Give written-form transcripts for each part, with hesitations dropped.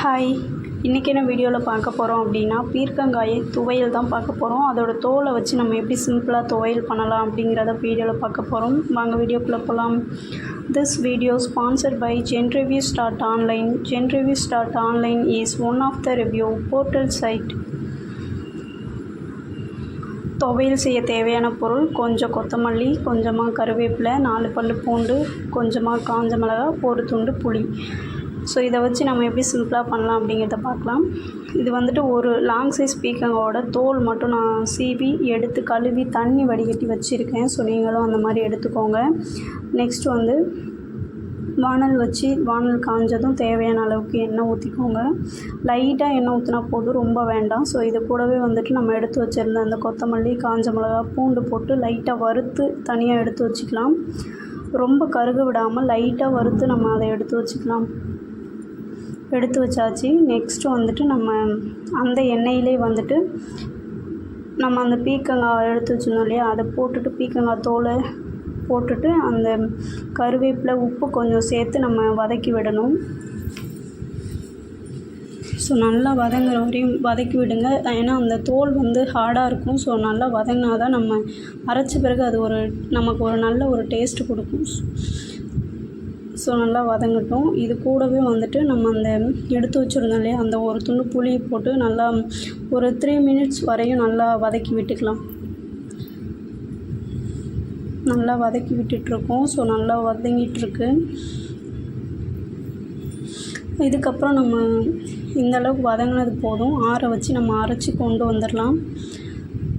Hi, இன்றைக்கி என்ன வீடியோவில் பார்க்க போகிறோம் அப்படின்னா பீர்க்கங்காயை துவையல் தான் பார்க்க போகிறோம். அதோட தோலை வச்சு நம்ம எப்படி சிம்பிளாக துவையல் பண்ணலாம் அப்படிங்கிறத வீடியோவில் பார்க்க போகிறோம். வாங்க வீடியோக்குள்ளே போகலாம். This video sponsored by genreviews.online. genreviews.online is one of the review portal site. துவையல் செய்ய தேவையான பொருள்: கொஞ்சம் கொத்தமல்லி, கொஞ்சமாக கருவேப்பிலை, 4 பல் பூண்டு, கொஞ்சமாக காஞ்ச மிளகாய், ஒரு துண்டு புளி. ஸோ இதை வச்சு நம்ம எப்படி சிம்பிளாக பண்ணலாம் அப்படிங்கிறத பார்க்கலாம். இது வந்துட்டு ஒரு லாங் சைஸ் பீர்க்கங்காயோட தோல் மட்டும் நான் சீவி எடுத்து கழுவி தண்ணி வடிகட்டி வச்சுருக்கேன். ஸோ நீங்களும் அந்த மாதிரி எடுத்துக்கோங்க. நெக்ஸ்ட் வந்து வானல் காஞ்சதும் தேவையான அளவுக்கு எண்ணெய் ஊற்றிக்கோங்க. லைட்டாக எண்ணெய் ஊற்றினா போதும், ரொம்ப வேண்டாம். ஸோ இது கூடவே வந்துட்டு நம்ம எடுத்து வச்சுருந்த அந்த கொத்தமல்லி, காஞ்ச மிளகாய், பூண்டு போட்டு லைட்டாக வறுத்து தனியாக எடுத்து வச்சுக்கலாம். ரொம்ப கருக விடாமல் லைட்டாக வறுத்து நம்ம அதை எடுத்து வச்சுக்கலாம். எடுத்து வச்சாச்சு. நெக்ஸ்ட்டு வந்துட்டு நம்ம அந்த எண்ணெயிலே வந்துட்டு நம்ம அந்த பீர்க்கங்காய் எடுத்து வச்சுருந்தோம் இல்லையா, அதை போட்டுட்டு பீர்க்கங்காய் தோலை போட்டுட்டு அந்த கருவேப்பிலை, உப்பு கொஞ்சம் சேர்த்து நம்ம வதக்கி விடணும். ஸோ நல்லா வதங்குற வரையும் வதக்கி விடுங்க. ஏன்னா அந்த தோல் வந்து ஹார்டாக இருக்கும். ஸோ நல்லா வதங்கினா தான் நம்ம அரைச்ச பிறகு அது நமக்கு ஒரு நல்ல ஒரு டேஸ்ட்டு கொடுக்கும். ஸோ நல்லா வதங்கட்டும். இது கூடவே வந்துட்டு நம்ம அந்த எடுத்து வச்சுருந்தோம் இல்லையா, அந்த ஒரு துண்டு புளியை போட்டு நல்லா ஒரு 3 மினிட்ஸ் வரையும் நல்லா வதக்கி விட்டுக்கலாம். நல்லா வதக்கி விட்டுட்ருக்கோம். ஸோ நல்லா வதங்கிட்டுருக்கு. இதுக்கப்புறம் நம்ம இந்தளவுக்கு வதங்கினது போதும். ஆற வச்சு நம்ம அரைச்சி கொண்டு வந்துடலாம்.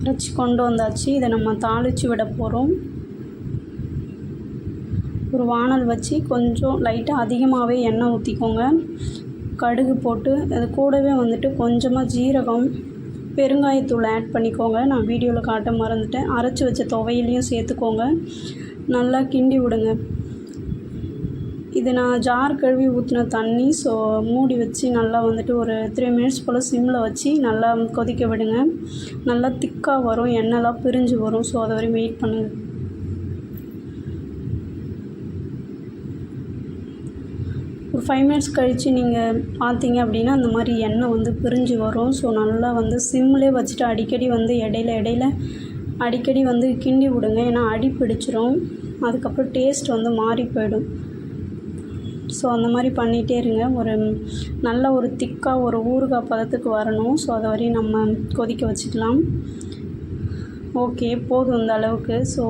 அரைச்சி கொண்டு வந்தாச்சு. இதை நம்ம தாளித்து விட போகிறோம். ஒரு வானல் வச்சு கொஞ்சம் லைட்டாக அதிகமாகவே எண்ணெய் ஊற்றிக்கோங்க. கடுகு போட்டு அது கூடவே வந்துட்டு கொஞ்சமாக ஜீரகம், பெருங்காயத்தூள் ஆட் பண்ணிக்கோங்க. நான் வீடியோவில் காட்ட மறந்துட்டேன். அரைச்சி வச்ச துவையிலையும் சேர்த்துக்கோங்க. நல்லா கிண்டி விடுங்க. இது நான் ஜார் கழுவி ஊற்றின தண்ணி. ஸோ மூடி வச்சு நல்லா வந்துட்டு ஒரு 3 மினிட்ஸ் போல் சிம்மில் வச்சு நல்லா கொதிக்க விடுங்க. நல்லா திக்காக வரும், எண்ணெய்லாம் பிரிஞ்சு வரும். ஸோ அதை வரையும் வெயிட் பண்ணுங்கள். ஒரு 5 மினிட்ஸ் கழித்து நீங்கள் பார்த்தீங்க அப்படின்னா அந்த மாதிரி எண்ணெய் வந்து பிரிஞ்சு வரும். ஸோ நல்லா வந்து சிம்மிலே வச்சுட்டு அடிக்கடி வந்து இடையில அடிக்கடி வந்து கிண்டி விடுங்க. ஏன்னா அடி பிடிச்சிரும், அதுக்கப்புறம் டேஸ்ட் வந்து மாறி போயிடும். ஸோ அந்த மாதிரி பண்ணிகிட்டே இருங்க. நல்ல ஒரு திக்காக ஒரு ஊறுகாய் பதத்துக்கு வரணும். ஸோ அதை வரையும் நம்ம கொதிக்க வச்சுக்கலாம். ஓகே, போதும் இந்த அளவுக்கு. ஸோ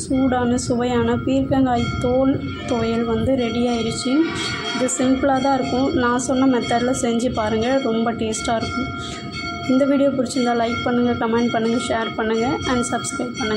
சூடான சுவையான பீர்க்கங்காய் தோல் துவையல் வந்து ரெடி ஆயிடுச்சு. இது சிம்பிளாக தான் இருக்கும். நான் சொன்ன மெத்தடில் செஞ்சு பாருங்கள், ரொம்ப டேஸ்ட்டாக இருக்கும். இந்த வீடியோ பிடிச்சிருந்தால் லைக் பண்ணுங்கள், கமெண்ட் பண்ணுங்கள், ஷேர் பண்ணுங்கள் அண்ட் சப்ஸ்கிரைப் பண்ணுங்கள்.